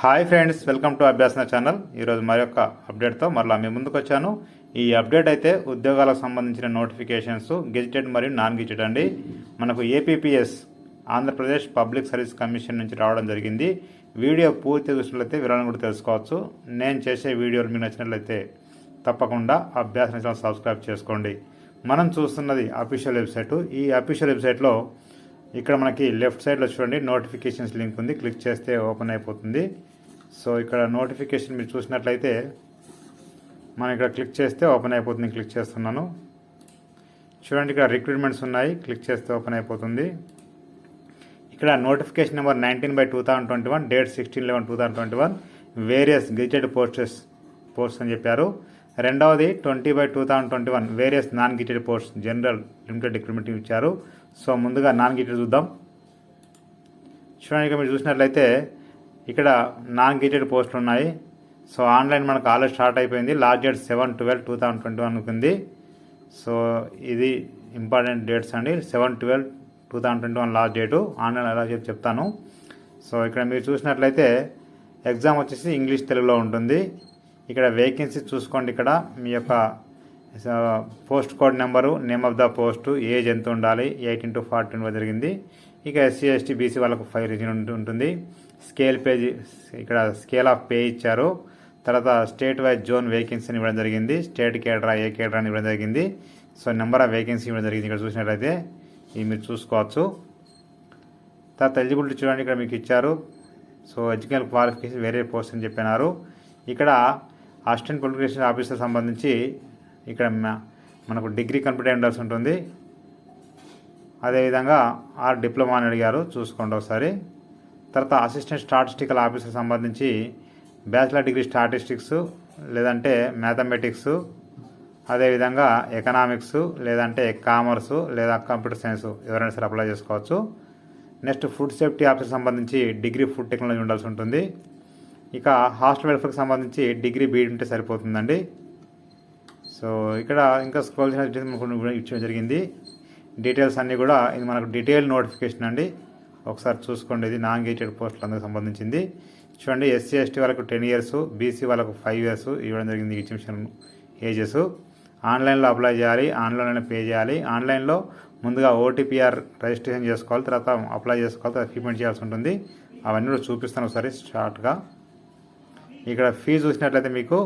Hi friends, welcome to Abhyasana channel. ఈరోజు మరొక అప్డేట్తో మరలా మీ ముందుకు వచ్చాను. ఈ అప్డేట్ అయితే ఉద్యోగాలకు సంబంధించిన నోటిఫికేషన్స్ గెజిటెడ్ మరియు నాన్ గెజిటెడ్ అండి. మనకు APPS Andhra Pradesh public service commission నుంచి రావడం జరిగింది. వీడియో పూర్తి చూసినట్లయితే వివరాలను కూడా తెలుసుకోవచ్చు. నేను చేసే వీడియోలు మీకు నచ్చినట్లయితే తప్పకుండా అభ్యాసన ఛానల్ సబ్స్క్రైబ్ చేసుకోండి. మనం చూస్తున్నది అఫీషియల్ వెబ్సైటు. ఈ అఫీషియల్ వెబ్సైట్లో ఇక్కడ మనకి లెఫ్ట్ సైడ్లో చూడండి నోటిఫికేషన్స్ లింక్ ఉంది. క్లిక్ చేస్తే ఓపెన్ అయిపోతుంది. సో ఇక్కడ నోటిఫికేషన్ మీరు చూసినట్లయితే మనం ఇక్కడ క్లిక్ చేస్తే ఓపెన్ అయిపోతుంది. క్లిక్ చేస్తున్నాను. చూడండి ఇక్కడ రిక్రూట్మెంట్స్ ఉన్నాయి. క్లిక్ చేస్తే ఓపెన్ అయిపోతుంది. ఇక్కడ notification number 19/2021, date 16/11/2021, various gazetted posts అని చెప్పారు. రెండవది 20/2021, various non gazetted post general limited recruitment ఇచ్చారు. సో ముందుగా నాన్ గెజిటెడ్ చూద్దాం. చూడండి ఇక్కడ మీరు చూసినట్లయితే ఇక్కడ నాన్ గెజిటెడ్ పోస్టులు ఉన్నాయి. సో ఆన్లైన్ మనకు ఆల్రెడీ స్టార్ట్ అయిపోయింది. లాస్ట్ డేట్ 7/12/2021 ఉంది. సో ఇది ఇంపార్టెంట్ డేట్స్ అండి. 7/12/2021 లాస్ట్ డేటు. ఆన్లైన్ ఎలా చెప్తాను. సో ఇక్కడ మీరు చూసినట్లయితే ఎగ్జామ్ వచ్చేసి ఇంగ్లీష్ తెలుగులో ఉంటుంది. ఇక్కడ వేకెన్సీ చూసుకోండి. ఇక్కడ మీ యొక్క post code number, name of the post, age ఎంత ఉండాలి, 18 to 40 జరిగింది. ఇక SC ST BC వాళ్ళకు 5 రీజన్ ఉంటుంది. స్కేల్ పేజ్ ఇక్కడ స్కేల్ ఆఫ్ పే ఇచ్చారు. తర్వాత స్టేట్ వైజ్ జోన్ వేకెన్సీని ఇవ్వడం జరిగింది. స్టేట్ కేడరా, ఏ కేడరా అని ఇవ్వడం జరిగింది. సో నెంబర్ ఆఫ్ వేకెన్సీ ఇవ్వడం జరిగింది. ఇక్కడ చూసినట్లయితే ఇది మీరు చూసుకోవచ్చు. తర్వాత ఎలిజిబిలిటీ చూడండి ఇక్కడ మీకు ఇచ్చారు. సో ఎడ్యుకేషనల్ క్వాలిఫికేషన్ వేరే పోస్ట్ అని చెప్పినారు. ఇక్కడ అసిస్టెంట్ పబ్లికేషన్ ఆఫీసర్ సంబంధించి ఇక్కడ మనకు డిగ్రీ కంప్లీట్ అయి ఉండాల్సి ఉంటుంది. అదేవిధంగా డిప్లొమా అని అడిగారు, చూసుకోండి ఒకసారి. తర్వాత అసిస్టెంట్ స్టాటిస్టికల్ ఆఫీసర్ సంబంధించి బ్యాచిలర్ డిగ్రీ స్టాటిస్టిక్స్ లేదంటే మ్యాథమెటిక్స్, అదేవిధంగా ఎకనామిక్స్ లేదంటే కామర్సు లేదా కంప్యూటర్ సైన్స్ ఎవరైనా సరే అప్లై చేసుకోవచ్చు. నెక్స్ట్ ఫుడ్ సేఫ్టీ ఆఫీసర్ సంబంధించి డిగ్రీ ఫుడ్ టెక్నాలజీ ఉండాల్సి ఉంటుంది. ఇక హాస్టల్ వెల్ఫేర్కి సంబంధించి డిగ్రీ బీఈడి ఉంటే సరిపోతుందండి. సో ఇక్కడ ఇంకా స్క్రోల్ చేసిన ఇచ్చడం జరిగింది. డీటెయిల్స్ అన్నీ కూడా ఇది మనకు డీటెయిల్ నోటిఫికేషన్ అండి. ఒకసారి చూసుకోండి. ఇది నాన్ గెజిటెడ్ పోస్టులకు సంబంధించింది. చూడండి SC ST వాళ్ళకు 10 years, BC వాళ్ళకు 5 years ఇవ్వడం జరిగింది. Exhibition ages. ఆన్లైన్లో అప్లై చేయాలి, ఆన్లైన్లో పే చేయాలి. ఆన్లైన్లో ముందుగా OTPR రిజిస్ట్రేషన్ చేసుకోవాలి, తర్వాత అప్లై చేసుకోవాలి, తర్వాత పేమెంట్ చేయాల్సి ఉంటుంది. అవన్నీ కూడా చూపిస్తాను ఒకసారి షార్ట్గా. ఇక్కడ ఫీజు చూసినట్లయితే మీకు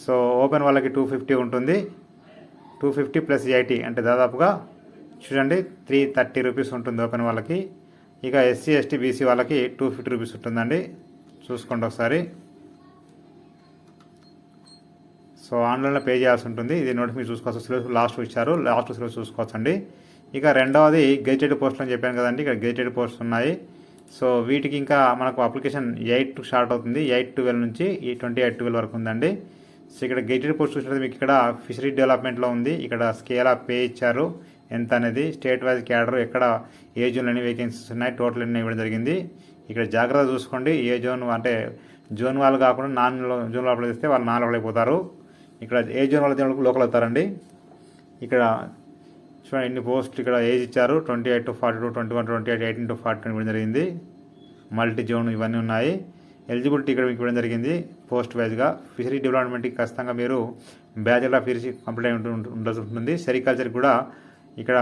సో ఓపెన్ వాళ్ళకి 250 ఉంటుంది. 250 + 80 అంటే దాదాపుగా చూడండి 330 రూపీస్ ఉంటుంది ఓపెన్ వాళ్ళకి. ఇక SC ST BC వాళ్ళకి 250 రూపీస్ ఉంటుందండి. చూసుకోండి ఒకసారి. సో ఆన్లైన్లో పే చేయాల్సి ఉంటుంది. ఇది నోటి మీరు చూసుకోవచ్చు. సిలబస్ లాస్ట్ ఇచ్చారు, లాస్ట్ సిలబస్ చూసుకోవచ్చండి. ఇక రెండవది గెజిటెడ్ పోస్టులు అని చెప్పాను కదండి. ఇక్కడ గెజిటెడ్ పోస్టులు ఉన్నాయి. సో వీటికి ఇంకా మనకు అప్లికేషన్ 8 స్టార్ట్ అవుతుంది. 8/12 నుంచి 28/12 వరకు ఉందండి. సో ఇక్కడ గెజిటెడ్ పోస్ట్ చూసినట్టు మీకు ఇక్కడ ఫిషరీ డెవలప్మెంట్లో ఉంది. ఇక్కడ స్కేల్ ఆఫ్ పే ఇచ్చారు ఎంత అనేది, స్టేట్ వైజ్ క్యాడర్, ఎక్కడ ఏ జోన్లో ఎన్ని వేకెన్సీస్ ఉన్నాయి, టోటల్ ఎన్ని ఇవ్వడం జరిగింది. ఇక్కడ జాగ్రత్త చూసుకోండి. ఏ జోన్ అంటే జోన్ వాళ్ళు కాకుండా నాన్ జోన్ అప్లై చేస్తే వాళ్ళు నాన్ అప్లై అయిపోతారు. ఇక్కడ ఏ జోన్ వాళ్ళ లోకల్ అవుతారండి. ఇక్కడ చూడండి ఎన్ని పోస్టులు ఇక్కడ ఏజ్ ఇచ్చారు. 28 to 42, 21 to 28, 18 to 40 ఇవ్వడం జరిగింది. మల్టీ జోన్ ఇవన్నీ ఉన్నాయి. ఎలిజిబిలిటీ ఇక్కడ మీకు ఇవ్వడం జరిగింది పోస్ట్ వైజ్గా. ఫిషరీ డెవలప్మెంట్కి ఖచ్చితంగా మీరు బ్యాచిలర్ ఆఫ్ ఫిషరీ కంప్లీట్ అయి ఉండాల్సి ఉంటుంది. సెరికల్చర్ కూడా ఇక్కడ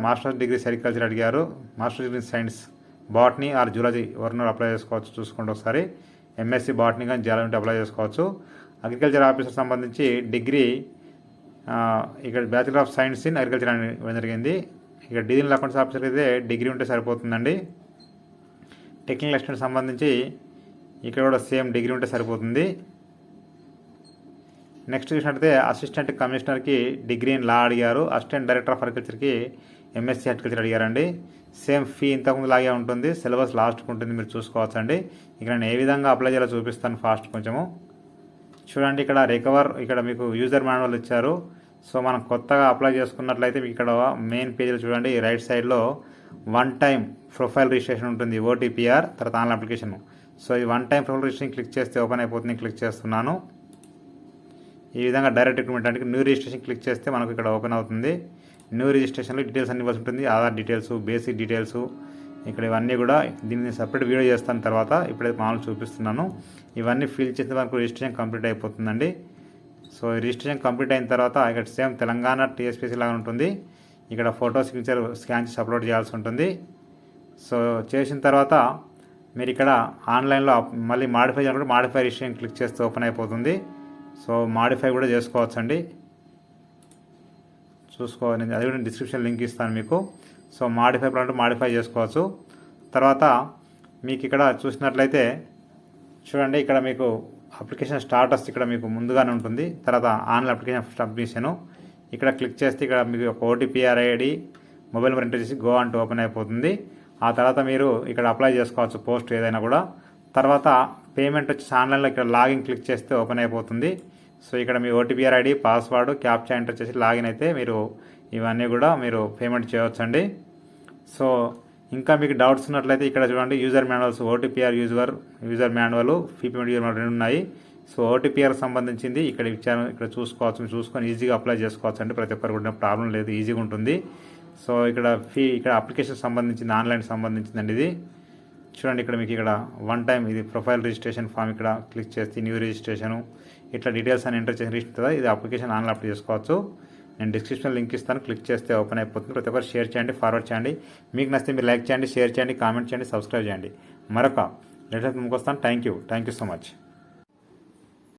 మాస్టర్స్ డిగ్రీ సెరికల్చర్ అడిగారు. Masters degree science, botany are zoology ఎవరినో అప్లై చేసుకోవచ్చు. చూసుకోండి ఒకసారి. MSc బాటనీ కానీ జూలాజీ అప్లై చేసుకోవచ్చు. అగ్రికల్చర్ ఆఫీసర్ సంబంధించి డిగ్రీ ఇక్కడ bachelor of science in agriculture అని ఇవ్వడం జరిగింది. ఇక్కడ డిజిటల్ అకౌంట్స్ ఆఫీసర్ అయితే డిగ్రీ ఉంటే సరిపోతుందండి. టెక్నికల్ అసిస్టెంట్ సంబంధించి ఇక్కడ కూడా సేమ్ డిగ్రీ ఉంటే సరిపోతుంది. నెక్స్ట్ చూసినట్టయితే అసిస్టెంట్ కమిషనర్కి డిగ్రీ ఇన్ లా అడిగారు. అసిస్టెంట్ డైరెక్టర్ ఆఫ్ అగ్రికల్చర్కి MSc హార్టికల్చర్ అడిగారండి. సేమ్ ఫీ ఇంతకుముందు లాగే ఉంటుంది. సిలబస్ లాస్ట్కి ఉంటుంది, మీరు చూసుకోవచ్చండి. ఇక్కడ నేను ఏ విధంగా అప్లై చేయాలో చూపిస్తాను ఫాస్ట్ కొంచెము. చూడండి ఇక్కడ ఇక్కడ మీకు యూజర్ మాన్యువల్ ఇచ్చారు. సో మనం కొత్తగా అప్లై చేసుకున్నట్లయితే మీకు ఇక్కడ మెయిన్ పేజీలో చూడండి రైట్ సైడ్లో 1 time ప్రొఫైల్ రిజిస్ట్రేషన్ ఉంటుంది. OTPR తర్వాత ఆన్లైన్ అప్లికేషన్. సో ఈ 1 time ప్రొఫైల్ రిజిస్ట్రేషన్ క్లిక్ చేస్తే ఓపెన్ అయిపోతుంది. క్లిక్ చేస్తున్నాను. ఈ విధంగా డైరెక్ట్ రిక్రూట్మెంట్ అంటే న్యూ రిజిస్ట్రేషన్ క్లిక్ చేస్తే మనకు ఇక్కడ ఓపెన్ అవుతుంది. న్యూ రిజిస్ట్రేషన్లో డీటెయిల్స్ అన్ని ఇవ్వాల్సి ఉంటుంది. ఆధార్ డీటెయిల్స్, బేసిక్ డీటెయిల్స్, ఇక్కడ ఇవన్నీ కూడా దీన్ని సపరేట్ వీడియో చేస్తాను తర్వాత. ఇప్పుడైతే మామూలు చూపిస్తున్నాను. ఇవన్నీ ఫిల్ చేసిన వరకు రిజిస్ట్రేషన్ కంప్లీట్ అయిపోతుందండి. సో రిజిస్ట్రేషన్ కంప్లీట్ అయిన తర్వాత ఇక్కడ సేమ్ తెలంగాణ టీఎస్పీసీ లాగా ఉంటుంది. ఇక్కడ ఫోటో సిగ్నేచర్ స్కాన్ చేసి అప్లోడ్ చేయాల్సి ఉంటుంది. సో చేసిన తర్వాత మీరు ఇక్కడ ఆన్లైన్లో మళ్ళీ మాడిఫై చేయాలంటే మాడిఫై రిజిస్ట్రేషన్ క్లిక్ చేస్తే ఓపెన్ అయిపోతుంది. సో మాడిఫై కూడా చేసుకోవచ్చండి, చూసుకోవాలి. అది కూడా డిస్క్రిప్షన్ లింక్ ఇస్తాను మీకు. సో మాడిఫై అంటే మాడిఫై చేసుకోవచ్చు. తర్వాత మీకు ఇక్కడ చూసినట్లయితే చూడండి, ఇక్కడ మీకు అప్లికేషన్ స్టాటస్ ఇక్కడ మీకు ముందుగానే ఉంటుంది. తర్వాత ఆన్లైన్ అప్లికేషన్ సబ్మిషన్ ఇక్కడ క్లిక్ చేస్తే ఇక్కడ మీకు ఒక OTPR ID mobile number enter చేసి గో అంటూ ఓపెన్ అయిపోతుంది. ఆ తర్వాత మీరు ఇక్కడ అప్లై చేసుకోవచ్చు పోస్ట్ ఏదైనా కూడా. తర్వాత పేమెంట్ వచ్చి ఆన్లైన్లో ఇక్కడ లాగిన్ క్లిక్ చేస్తే ఓపెన్ అయిపోతుంది. సో ఇక్కడ మీ OTPR ID password captcha enter చేసి లాగిన్ అయితే మీరు ఇవన్నీ కూడా మీరు పేమెంట్ చేయవచ్చండి. సో ఇంకా మీకు డౌట్స్ ఉన్నట్లయితే ఇక్కడ చూడండి, user manuals, OTPR user manual, fee payment user manual 2 ఉన్నాయి. సో ఓటీపీఆర్ సంబంధించింది ఇక్కడ ఇచ్చాను, ఇక్కడ చూసుకోవచ్చు. మీరు చూసుకొని ఈజీగా అప్లై చేసుకోవచ్చు అండి. ప్రతి ఒక్కరు కూడా ప్రాబ్లం లేదు, ఈజీగా ఉంటుంది. సో ఇక్కడ ఇక్కడ అప్లికేషన్ సంబంధించింది, ఆన్లైన్ సంబంధించిందండి ఇది. చూడండి ఇక్కడ మీకు ఇక్కడ 1 టైం ఇది ప్రొఫైల్ రిజిస్ట్రేషన్ ఫామ్ ఇక్కడ క్లిక్ చేస్తే న్యూ రిజిస్ట్రేషను ఇట్లా డీటెయిల్స్ అని ఎంటర్ చేసి రిజిస్టర్ కదా. ఇది అప్లికేషన్ ఆన్లైన్ అప్లై చేసుకోవచ్చు. నేను డిస్క్రిప్షన్ లింక్ ఇస్తాను, క్లిక్ చేస్తే ఓపెన్ అయిపోతుంది. ప్రతి ఒక్కరు షేర్ చేయండి, ఫార్వర్డ్ చేయండి. మీకు నచ్చితే మీరు లైక్ చేయండి, షేర్ చేయండి, కామెంట్ చేయండి, సబ్స్క్రైబ్ చేయండి. మరొక లేటెస్ట్ ముందుకు వస్తాను. Thank you so much.